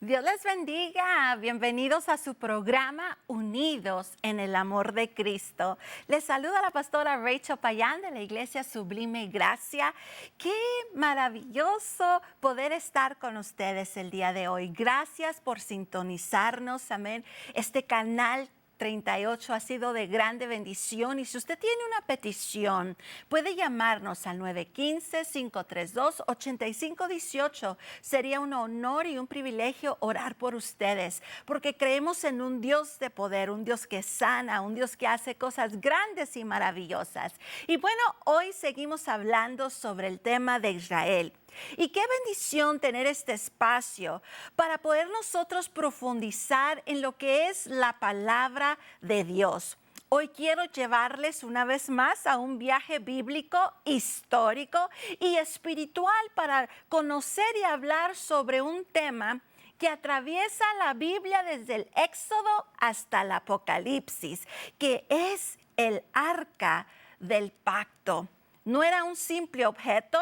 Dios les bendiga. Bienvenidos a su programa Unidos en el Amor de Cristo. Les saluda la pastora Rachel Payán de la Iglesia Sublime Gracia. Qué maravilloso poder estar con ustedes el día de hoy. Gracias por sintonizarnos. Amén. Este canal 38 ha sido de grande bendición y si usted tiene una petición, puede llamarnos al 915-532-8518. Sería un honor y un privilegio orar por ustedes, porque creemos en un Dios de poder, un Dios que sana, un Dios que hace cosas grandes y maravillosas. Y bueno, hoy seguimos hablando sobre el tema de Israel. Y qué bendición tener este espacio para poder nosotros profundizar en lo que es la palabra de Dios. Hoy quiero llevarles una vez más a un viaje bíblico, histórico y espiritual para conocer y hablar sobre un tema que atraviesa la Biblia desde el Éxodo hasta el Apocalipsis, que es el arca del pacto. No era un simple objeto.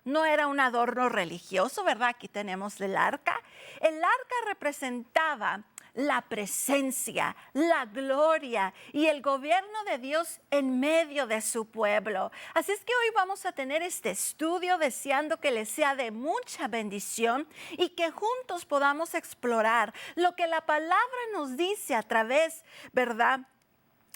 No era un adorno religioso, ¿verdad? Aquí tenemos el arca. El arca representaba la presencia, la gloria y el gobierno de Dios en medio de su pueblo. Así es que hoy vamos a tener este estudio deseando que les sea de mucha bendición y que juntos podamos explorar lo que la palabra nos dice a través, ¿verdad?,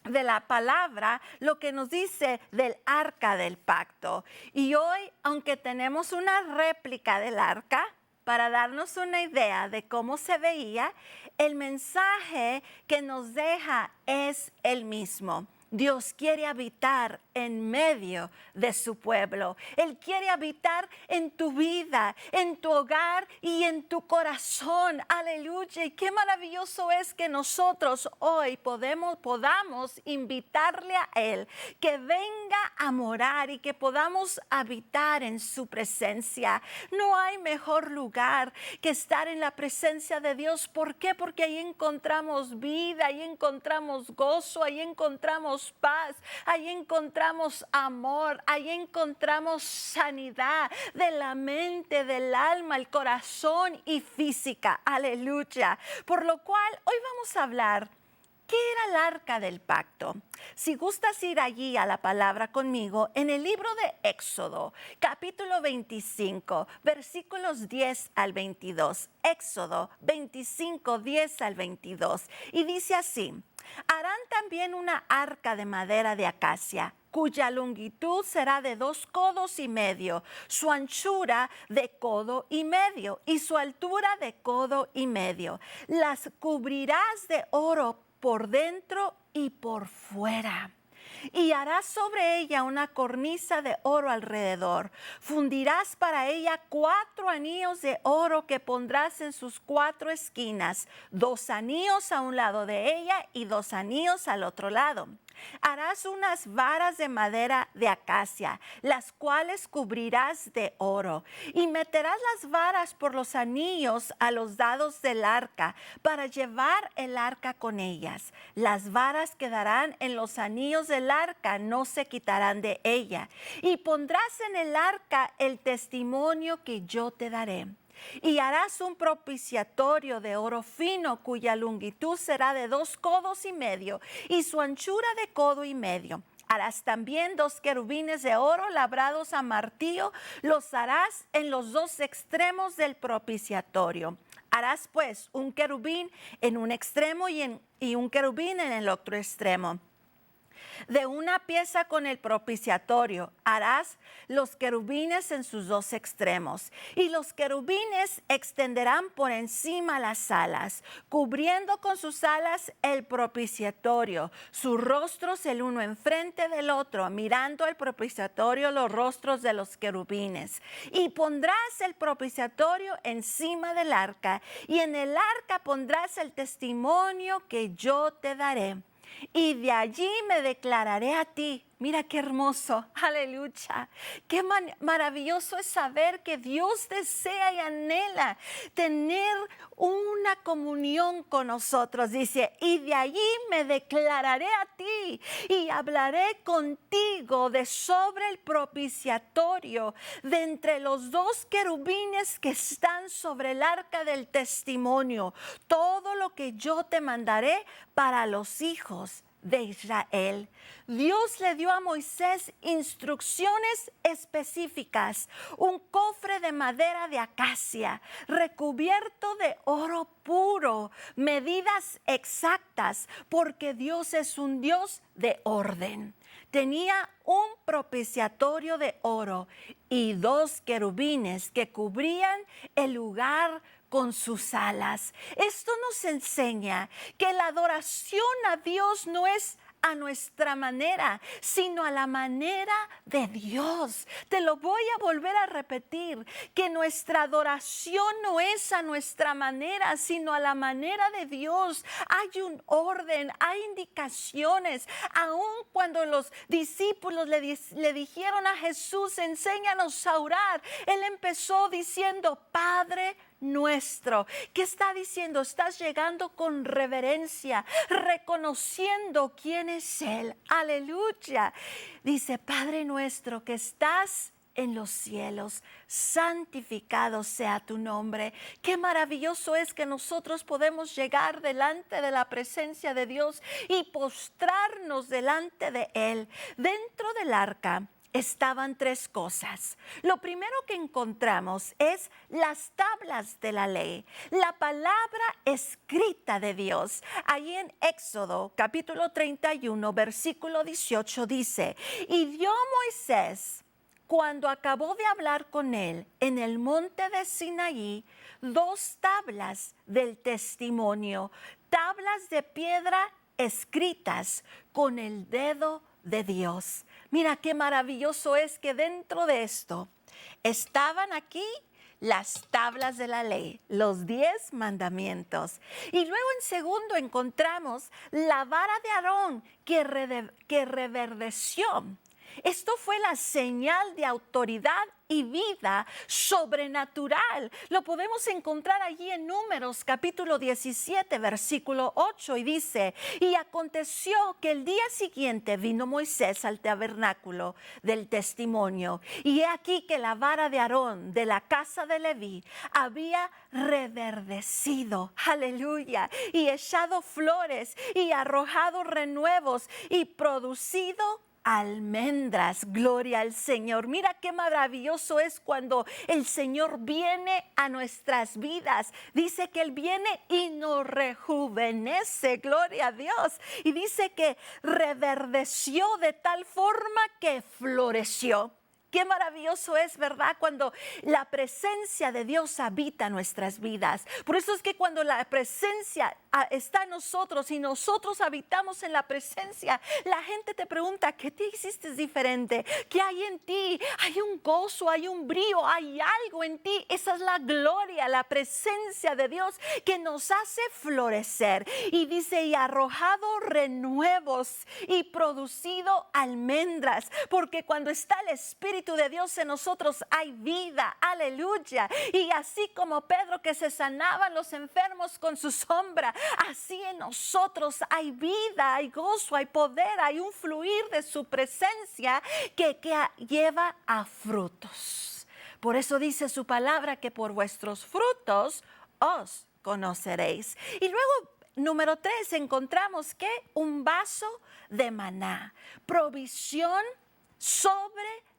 de la palabra, lo que nos dice del arca del pacto. Y hoy, aunque tenemos una réplica del arca, para darnos una idea de cómo se veía, el mensaje que nos deja es el mismo. Dios quiere habitar en medio de su pueblo. Él quiere habitar en tu vida, en tu hogar y en tu corazón. Aleluya. Y qué maravilloso es que nosotros hoy podamos invitarle a Él, que venga a morar y que podamos habitar en su presencia. No hay mejor lugar que estar en la presencia de Dios. ¿Por qué? Porque ahí encontramos vida, ahí encontramos gozo, ahí encontramos paz, ahí encontramos amor, ahí encontramos sanidad de la mente, del alma, el corazón y física. Aleluya. Por lo cual hoy vamos a hablar. ¿Qué era el arca del pacto? Si gustas ir allí a la palabra conmigo, en el libro de Éxodo, capítulo 25, versículos 10 al 22. Éxodo 25, 10 al 22. Y dice así: harán también una arca de madera de acacia, cuya longitud será de 2 codos y medio, su anchura de codo y medio y su altura de codo y medio. Las cubrirás de oro por dentro y por fuera. Y harás sobre ella una cornisa de oro alrededor. Fundirás para ella 4 anillos de oro que pondrás en sus 4 esquinas, 2 anillos a un lado de ella y 2 anillos al otro lado. Harás unas varas de madera de acacia, las cuales cubrirás de oro, y meterás las varas por los anillos a los lados del arca, para llevar el arca con ellas. Las varas quedarán en los anillos del arca, no se quitarán de ella. Y pondrás en el arca el testimonio que yo te daré. Y harás un propiciatorio de oro fino, cuya longitud será de 2 codos y medio y su anchura de codo y medio. Harás también 2 querubines de oro labrados a martillo, los harás en los 2 extremos del propiciatorio. Harás pues un querubín en un extremo y un querubín en el otro extremo. De una pieza con el propiciatorio harás los querubines en sus 2 extremos, y los querubines extenderán por encima las alas, cubriendo con sus alas el propiciatorio, sus rostros el uno enfrente del otro, mirando al propiciatorio los rostros de los querubines. Y pondrás el propiciatorio encima del arca, y en el arca pondrás el testimonio que yo te daré. Y de allí me declararé a ti Mira qué hermoso, aleluya. Qué maravilloso es saber que Dios desea y anhela tener una comunión con nosotros. Dice, y de allí me declararé a ti y hablaré contigo de sobre el propiciatorio, de entre los dos querubines que están sobre el arca del testimonio, todo lo que yo te mandaré para los hijos de Israel. Dios le dio a Moisés instrucciones específicas, un cofre de madera de acacia recubierto de oro puro, medidas exactas, porque Dios es un Dios de orden. Tenía un propiciatorio de oro y dos querubines que cubrían el lugar con sus alas. Esto nos enseña que la adoración a Dios no es a nuestra manera, sino a la manera de Dios. Te lo voy a volver a repetir, que nuestra adoración no es a nuestra manera, sino a la manera de Dios. Hay un orden, hay indicaciones. Aun cuando los discípulos le dijeron a Jesús, enséñanos a orar, Él empezó diciendo, Padre nuestro. ¿Qué está diciendo? Estás llegando con reverencia, reconociendo quién es Él. Aleluya. Dice, Padre nuestro que estás en los cielos, santificado sea tu nombre. Qué maravilloso es que nosotros podemos llegar delante de la presencia de Dios y postrarnos delante de Él. Dentro del arca estaban tres cosas. Lo primero que encontramos es las tablas de la ley, la palabra escrita de Dios. Ahí en Éxodo capítulo 31, versículo 18 dice, y dio Moisés, cuando acabó de hablar con él en el monte de Sinaí, dos tablas del testimonio, tablas de piedra escritas con el dedo de Dios. Mira qué maravilloso es que dentro de esto estaban aquí las tablas de la ley, los 10 mandamientos. Y luego en segundo encontramos la vara de Aarón que reverdeció. Esto fue la señal de autoridad y vida sobrenatural. Lo podemos encontrar allí en Números capítulo 17, versículo 8, y dice, y aconteció que el día siguiente vino Moisés al tabernáculo del testimonio, y he aquí que la vara de Aarón de la casa de Leví había reverdecido, aleluya, y echado flores y arrojado renuevos y producido almendras. Gloria al Señor. Mira qué maravilloso es cuando el Señor viene a nuestras vidas. Dice que Él viene y nos rejuvenece. Gloria a Dios. Y dice que reverdeció de tal forma que floreció. Qué maravilloso es, ¿verdad? Cuando la presencia de Dios habita nuestras vidas. Por eso es que cuando la presencia está en nosotros y nosotros habitamos en la presencia, la gente te pregunta, ¿qué te hiciste diferente? ¿Qué hay en ti? Hay un gozo, hay un brillo, hay algo en ti. Esa es la gloria, la presencia de Dios que nos hace florecer. Y dice, y arrojado renuevos y producido almendras, porque cuando está el Espíritu de Dios en nosotros hay vida, aleluya. Y así como Pedro que se sanaban los enfermos con su sombra, así en nosotros hay vida, hay gozo, hay poder, hay un fluir de su presencia que lleva a frutos. Por eso dice su palabra que por vuestros frutos os conoceréis. Y luego número 3 encontramos que un vaso de maná, provisión sobrenatural.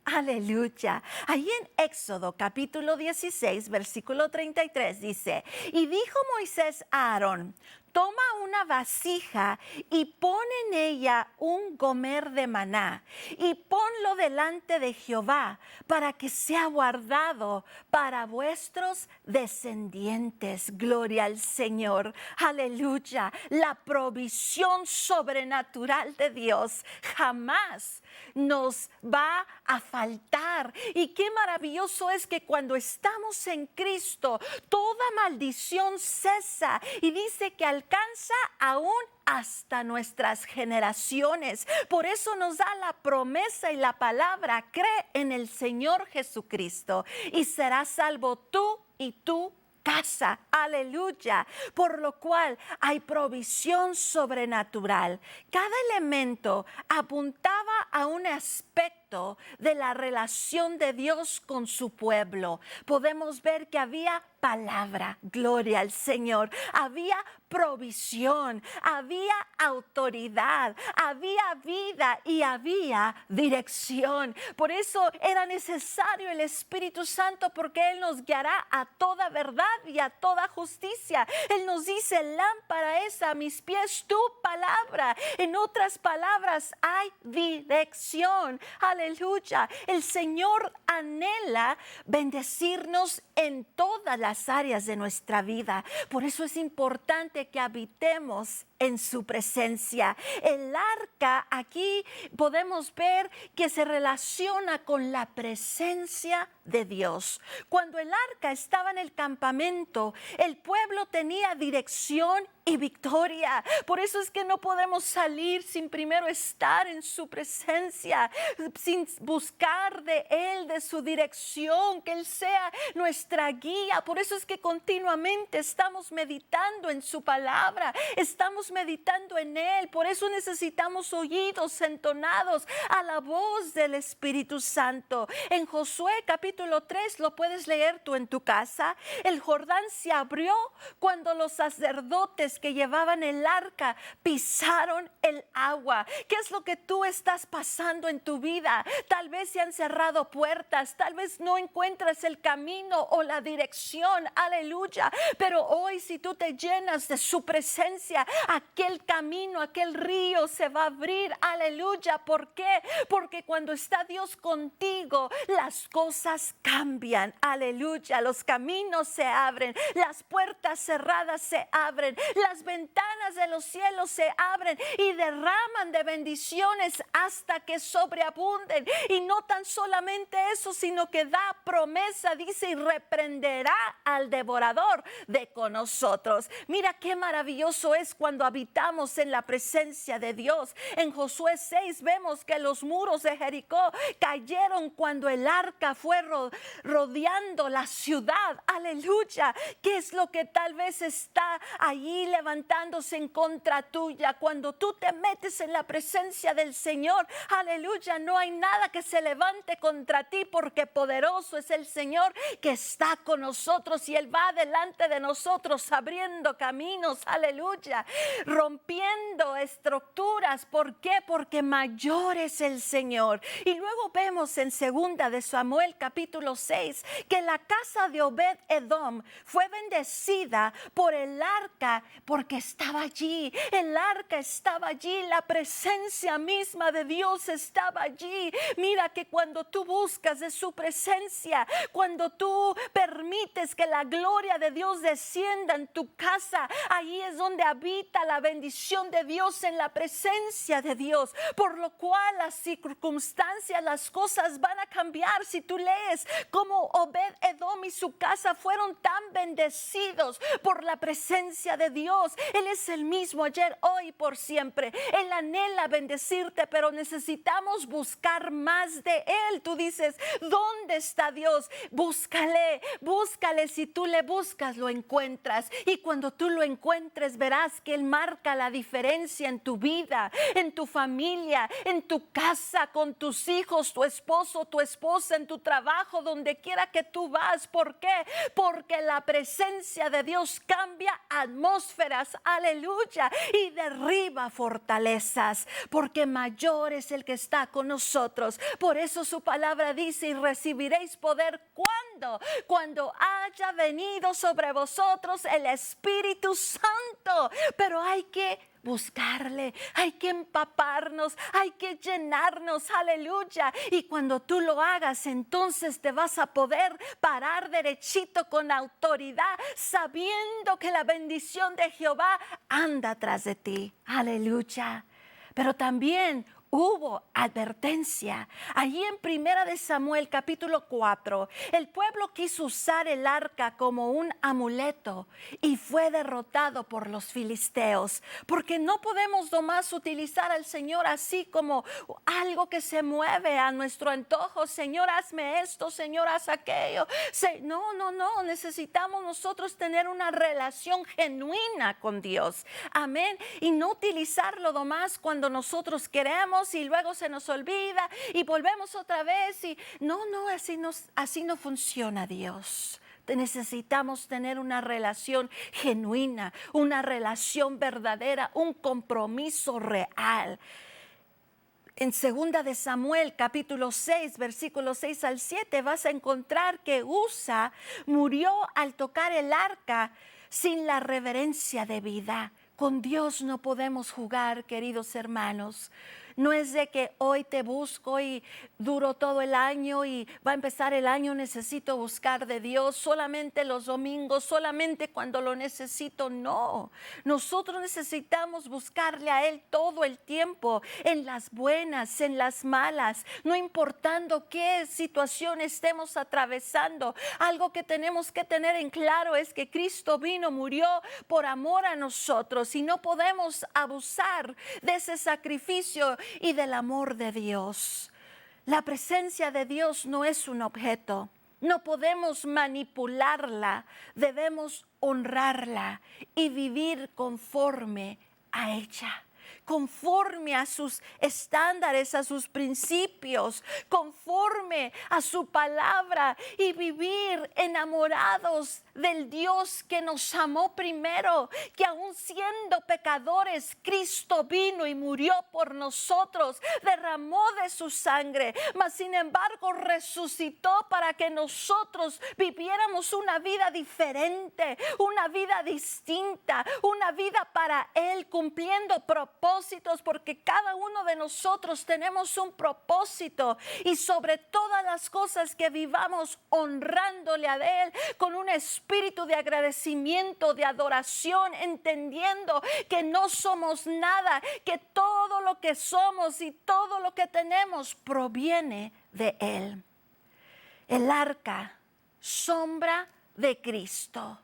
Aleluya. Ahí en Éxodo capítulo 16, versículo 33 dice, y dijo Moisés a Aarón, toma una vasija y pon en ella un gomer de maná y ponlo delante de Jehová para que sea guardado para vuestros descendientes. Gloria al Señor. Aleluya. La provisión sobrenatural de Dios jamás nos va a faltar. Y qué maravilloso es que cuando estamos en Cristo, toda maldición cesa y dice que alcanza aún hasta nuestras generaciones. Por eso nos da la promesa y la palabra: cree en el Señor Jesucristo y serás salvo tú y tu casa. Aleluya. Por lo cual hay provisión sobrenatural. Cada elemento apuntaba a un aspecto de la relación de Dios con su pueblo. Podemos ver que había palabra, gloria al Señor, había provisión, había autoridad, había vida y había dirección. Por eso era necesario el Espíritu Santo, porque Él nos guiará a toda verdad y a toda justicia. Él nos dice: lámpara es a mis pies tu palabra. En otras palabras, hay dirección. Aleluya. El Señor anhela bendecirnos en todas las áreas de nuestra vida. Por eso es importante que habitemos en su presencia. El arca, aquí podemos ver que se relaciona con la presencia de Dios. Cuando el arca estaba en el campamento, el pueblo tenía dirección y victoria. Por eso es que no podemos salir sin primero estar en su presencia, sin buscar de Él, de su dirección, que Él sea nuestra guía. Por eso es que continuamente estamos meditando en su palabra, estamos meditando en Él. Por eso necesitamos oídos entonados a la voz del Espíritu Santo. En Josué capítulo 3, lo puedes leer tú en tu casa. El Jordán se abrió cuando los sacerdotes que llevaban el arca pisaron el agua. ¿Qué es lo que tú estás pasando en tu vida? Tal vez se han cerrado puertas, tal vez no encuentras el camino o la dirección. Aleluya. Pero hoy, si tú te llenas de su presencia, aquel camino, aquel río se va a abrir. Aleluya. ¿Por qué? Porque cuando está Dios contigo, las cosas cambian. Aleluya. Los caminos se abren, las puertas cerradas se abren, las ventanas de los cielos se abren y derraman de bendiciones hasta que sobreabunden. Y no tan solamente eso, sino que da promesa, dice: y reprenderá al devorador de con nosotros. Mira qué maravilloso es cuando habitamos en la presencia de Dios. En Josué 6 vemos que los muros de Jericó cayeron cuando el arca fue rodeando la ciudad. Aleluya. ¿Qué es lo que tal vez está allí levantándose en contra tuya? Cuando tú te metes en la presencia del Señor, aleluya, no hay nada que se levante contra ti, porque poderoso es el Señor que está con nosotros y Él va delante de nosotros abriendo caminos, aleluya, rompiendo estructuras. ¿Por qué? Porque mayor es el Señor. Y luego vemos en segunda de Samuel capítulo 6 que la casa de Obed-Edom fue bendecida por el arca, porque estaba allí. El arca estaba allí, la presencia misma de Dios estaba allí. Mira que cuando tú buscas de su presencia, cuando tú permites que la gloria de Dios descienda en tu casa, ahí es donde habita la bendición de Dios, en la presencia de Dios. Por lo cual las circunstancias, las cosas van a cambiar. Si tú lees cómo Obed-Edom y su casa fueron tan bendecidos por la presencia de Dios. Él es el mismo ayer, hoy, por siempre. Él anhela bendecirte, pero necesitamos buscar más de Él. Tú dices: ¿dónde está Dios? Búscale, búscale. Si tú le buscas, lo encuentras. Y cuando tú lo encuentres, verás que Él marca la diferencia en tu vida, en tu familia, en tu casa, con tus hijos, tu esposo, tu esposa, en tu trabajo, donde quiera que tú vas. ¿Por qué? Porque la presencia de Dios cambia atmósferas, aleluya, y derriba fortalezas, porque mayor es el que está con nosotros. Por eso su palabra dice: y recibiréis poder cuando haya venido sobre vosotros el Espíritu Santo. Pero hay que buscarle, hay que empaparnos, hay que llenarnos, aleluya. Y cuando tú lo hagas, entonces te vas a poder parar derechito con autoridad, sabiendo que la bendición de Jehová anda tras de ti, aleluya. Pero también hubo advertencia. Allí en Primera de Samuel capítulo 4, el pueblo quiso usar el arca como un amuleto y fue derrotado por los filisteos, porque no podemos nomás utilizar al Señor así como algo que se mueve a nuestro antojo. Señor, hazme esto, Señor, haz aquello. No, necesitamos nosotros tener una relación genuina con Dios. Amén. Y no utilizarlo nomás cuando nosotros queremos y luego se nos olvida y volvemos otra vez. Y así no funciona Dios. Necesitamos tener una relación genuina, una relación verdadera, un compromiso real. En 2 de Samuel, capítulo 6, versículos 6 al 7, vas a encontrar que Usa murió al tocar el arca sin la reverencia debida. Con Dios no podemos jugar, queridos hermanos. No es de que hoy te busco y duro todo el año y va a empezar el año, necesito buscar de Dios solamente los domingos, solamente cuando lo necesito. No, nosotros necesitamos buscarle a Él todo el tiempo, en las buenas, en las malas, no importando qué situación estemos atravesando. Algo que tenemos que tener en claro es que Cristo vino, murió por amor a nosotros y no podemos abusar de ese sacrificio y del amor de Dios. La presencia de Dios no es un objeto. No podemos manipularla. Debemos honrarla y vivir conforme a ella, conforme a sus estándares, a sus principios, conforme a su palabra y vivir enamorados del Dios que nos amó primero, que aun siendo pecadores, Cristo vino y murió por nosotros, derramó de su sangre, mas sin embargo resucitó para que nosotros viviéramos una vida diferente, una vida distinta, una vida para Él, cumpliendo propósitos, porque cada uno de nosotros tenemos un propósito y sobre todas las cosas que vivamos honrándole a Él con un espíritu de agradecimiento, de adoración, entendiendo que no somos nada, que todo lo que somos y todo lo que tenemos proviene de Él. El arca, sombra de Cristo.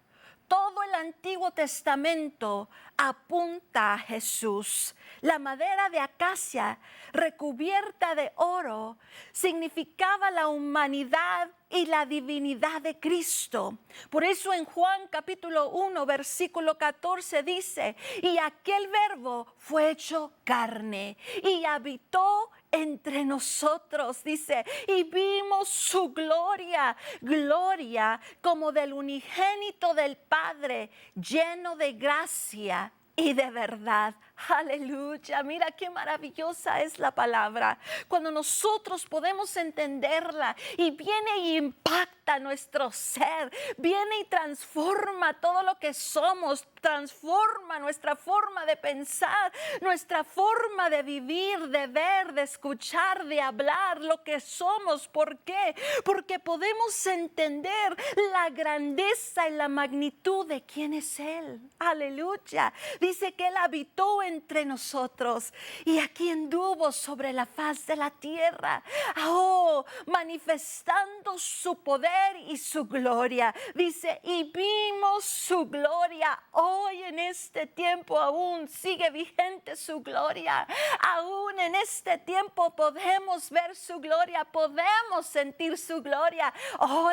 Todo el Antiguo Testamento apunta a Jesús. La madera de acacia recubierta de oro significaba la humanidad y la divinidad de Cristo. Por eso en Juan capítulo 1 versículo 14 dice: y aquel verbo fue hecho carne y habitó entre nosotros, dice, y vimos su gloria, gloria como del unigénito del Padre, lleno de gracia y de verdad. Aleluya, mira qué maravillosa es la palabra. Cuando nosotros podemos entenderla y viene y impacta nuestro ser, viene y transforma todo lo que somos, transforma nuestra forma de pensar, nuestra forma de vivir, de ver, de escuchar, de hablar, lo que somos. ¿Por qué? Porque podemos entender la grandeza y la magnitud de quién es Él. Aleluya. Dice que Él habitó entre nosotros y aquí anduvo sobre la faz de la tierra, manifestando su poder y su gloria. Dice, y vimos su gloria. Hoy en este tiempo aún sigue vigente su gloria. Aún en este tiempo podemos ver su gloria, podemos sentir su gloria.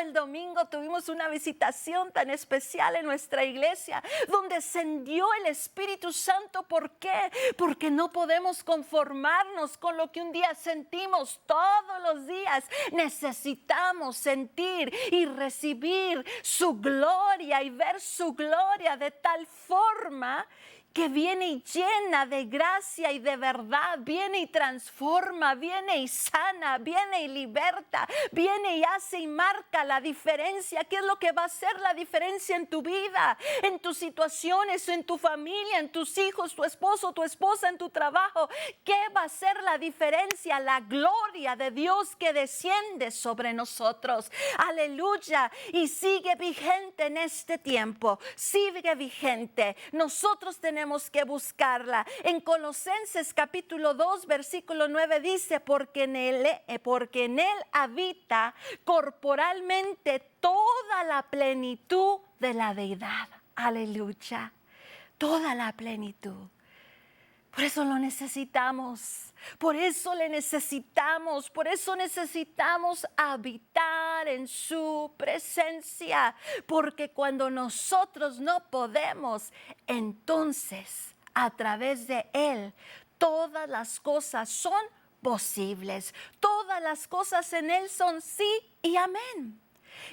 El domingo tuvimos una visitación tan especial en nuestra iglesia donde descendió el Espíritu Santo. ¿Por qué? Porque no podemos conformarnos con lo que un día sentimos. Todos los días necesitamos sentir y recibir su gloria y ver su gloria de tal forma que viene y llena de gracia y de verdad, viene y transforma, viene y sana, viene y liberta, viene y hace y marca la diferencia. ¿Qué es lo que va a hacer la diferencia en tu vida, en tus situaciones, en tu familia, en tus hijos, tu esposo, tu esposa, en tu trabajo? ¿Qué va a hacer la diferencia? La gloria de Dios que desciende sobre nosotros. Aleluya. Y sigue vigente en este tiempo, sigue vigente. Nosotros tenemos tenemos que buscarla. En Colosenses capítulo 2, versículo 9 dice, porque en él habita corporalmente toda la plenitud de la deidad. Aleluya. Toda la plenitud. Por eso lo necesitamos, por eso le necesitamos, por eso necesitamos habitar en su presencia, porque cuando nosotros no podemos, entonces a través de Él todas las cosas son posibles, todas las cosas en Él son sí y amén.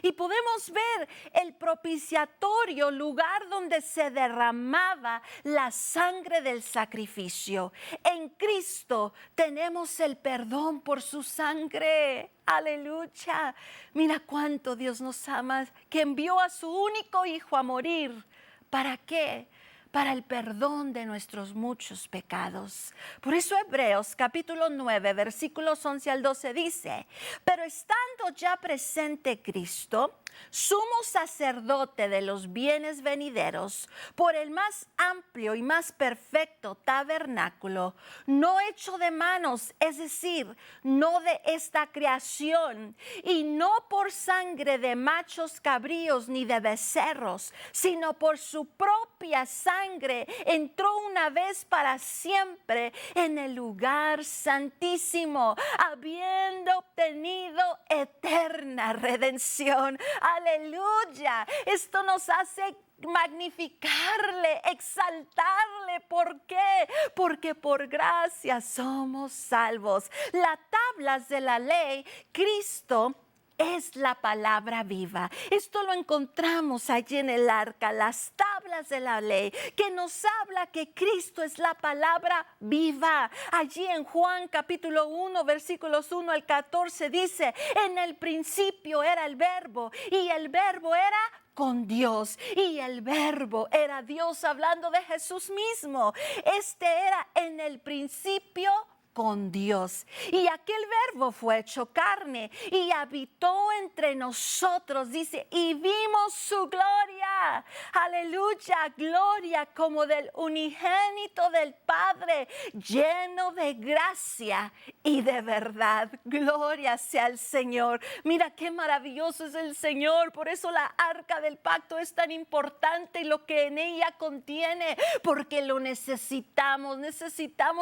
Y podemos ver el propiciatorio, lugar donde se derramaba la sangre del sacrificio. En Cristo tenemos el perdón por su sangre. Aleluya. Mira cuánto Dios nos ama, que envió a su único Hijo a morir. ¿Para qué? Para el perdón de nuestros muchos pecados. Por eso Hebreos capítulo 9, versículos 11 al 12 dice, pero estando ya presente Cristo, sumo sacerdote de los bienes venideros, por el más amplio y más perfecto tabernáculo, no hecho de manos, es decir, no de esta creación, y no por sangre de machos cabríos ni de becerros, sino por su propia sangre, entró una vez para siempre en el lugar santísimo, habiendo obtenido eterna redención. Aleluya. Esto nos hace magnificarle, exaltarle. ¿Por qué? Porque por gracia somos salvos. Las tablas de la ley, Cristo es la palabra viva. Esto lo encontramos allí en el arca, las tablas de la ley, que nos habla que Cristo es la palabra viva. Allí en Juan capítulo 1, versículos 1 al 14 dice, en el principio era el verbo y el verbo era con Dios y el verbo era Dios, hablando de Jesús mismo. Este era en el principio con Dios. Y aquel verbo fue hecho carne y habitó entre nosotros, dice, y vimos su gloria. Aleluya, gloria como del unigénito del Padre, lleno de gracia y de verdad. Gloria sea al Señor. Mira qué maravilloso es el Señor. Por eso la arca del pacto es tan importante y lo que en ella contiene, porque lo necesitamos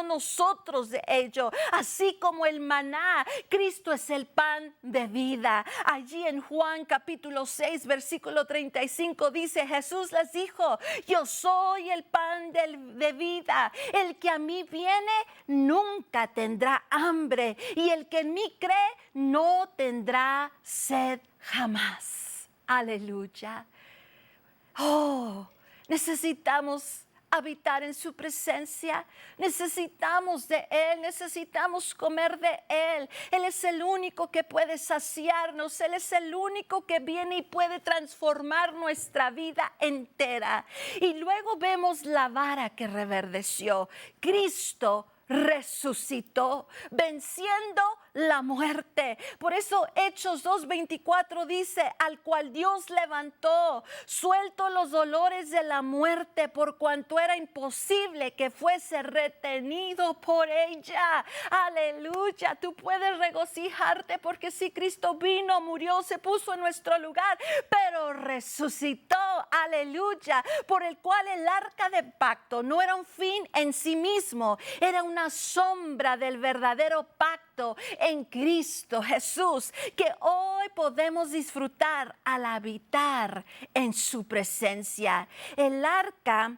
nosotros de ello. Así como el maná, Cristo es el pan de vida. Allí en Juan capítulo 6, versículo 35 dice, Jesús les dijo, yo soy el pan de vida. El que a mí viene nunca tendrá hambre y el que en mí cree no tendrá sed jamás. Aleluya. Oh, necesitamos habitar en su presencia, necesitamos de Él, necesitamos comer de Él. Él es el único que puede saciarnos, Él es el único que viene y puede transformar nuestra vida entera. Y luego vemos la vara que reverdeció. Cristo resucitó, venciendo la muerte. Por eso Hechos 2:24 dice, al cual Dios levantó, suelto los dolores de la muerte, por cuanto era imposible que fuese retenido por ella. Aleluya, tú puedes regocijarte porque si Cristo vino, murió, se puso en nuestro lugar, pero resucitó. Aleluya, por el cual el arca de pacto no era un fin en sí mismo, era una sombra del verdadero pacto en Cristo Jesús, que hoy podemos disfrutar al habitar en su presencia. El arca,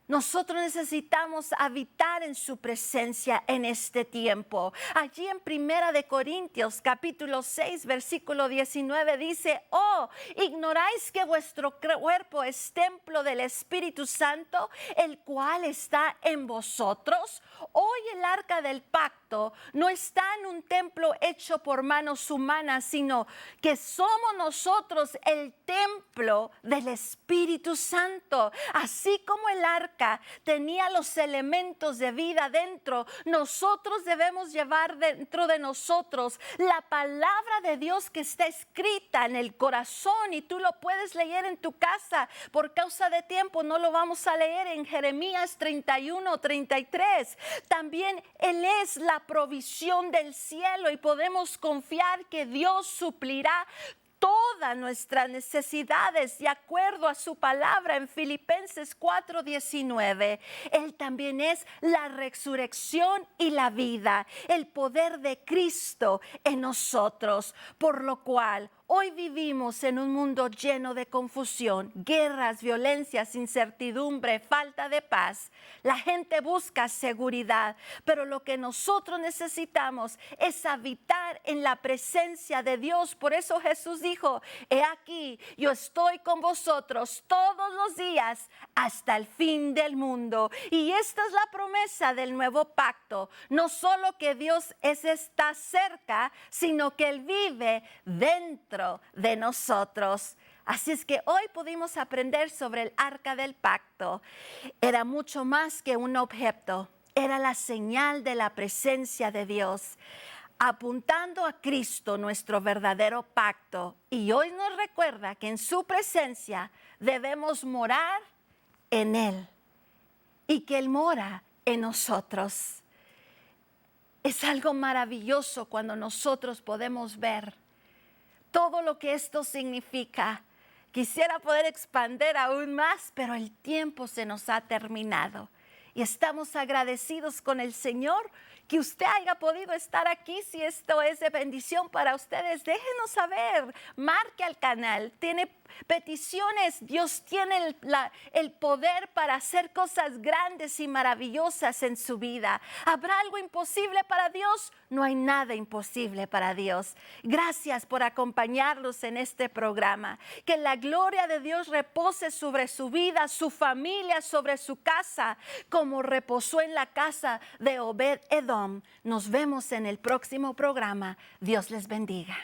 nosotros necesitamos habitar en su presencia en este tiempo. Allí en Primera de Corintios capítulo 6 versículo 19 dice, oh, ¿ignoráis que vuestro cuerpo es templo del Espíritu Santo, el cual está en vosotros? Hoy el arca del pacto no está en un templo hecho por manos humanas, sino que somos nosotros el templo del Espíritu Santo. Así como el arca arca tenía los elementos de vida dentro, nosotros debemos llevar dentro de nosotros la palabra de Dios que está escrita en el corazón, y tú lo puedes leer en tu casa. Por causa de tiempo no lo vamos a leer en Jeremías 31:33. También Él es la provisión del cielo y podemos confiar que Dios suplirá todas nuestras necesidades de acuerdo a su palabra en Filipenses 4:19. Él también es la resurrección y la vida, el poder de Cristo en nosotros, por lo cual hoy vivimos en un mundo lleno de confusión, guerras, violencias, incertidumbre, falta de paz. La gente busca seguridad, pero lo que nosotros necesitamos es habitar en la presencia de Dios. Por eso Jesús dijo: he aquí, yo estoy con vosotros todos los días hasta el fin del mundo. Y esta es la promesa del nuevo pacto. No solo que Dios está cerca, sino que Él vive dentro de nosotros. Así es que hoy pudimos aprender sobre el arca del pacto. Era mucho más que un objeto, era la señal de la presencia de Dios, apuntando a Cristo, nuestro verdadero pacto. Y hoy nos recuerda que en su presencia debemos morar en Él y que Él mora en nosotros. Es algo maravilloso cuando nosotros podemos ver todo lo que esto significa. Quisiera poder expandir aún más, pero el tiempo se nos ha terminado. Y estamos agradecidos con el Señor que usted haya podido estar aquí. Si esto es de bendición para ustedes, déjenos saber. Marque al canal. Tiene peticiones. Dios tiene el poder para hacer cosas grandes y maravillosas en su vida. ¿Habrá algo imposible para Dios? No hay nada imposible para Dios. Gracias por acompañarnos en este programa. Que la gloria de Dios repose sobre su vida, su familia, sobre su casa, como reposó en la casa de Obed-Edom. Nos vemos en el próximo programa. Dios les bendiga.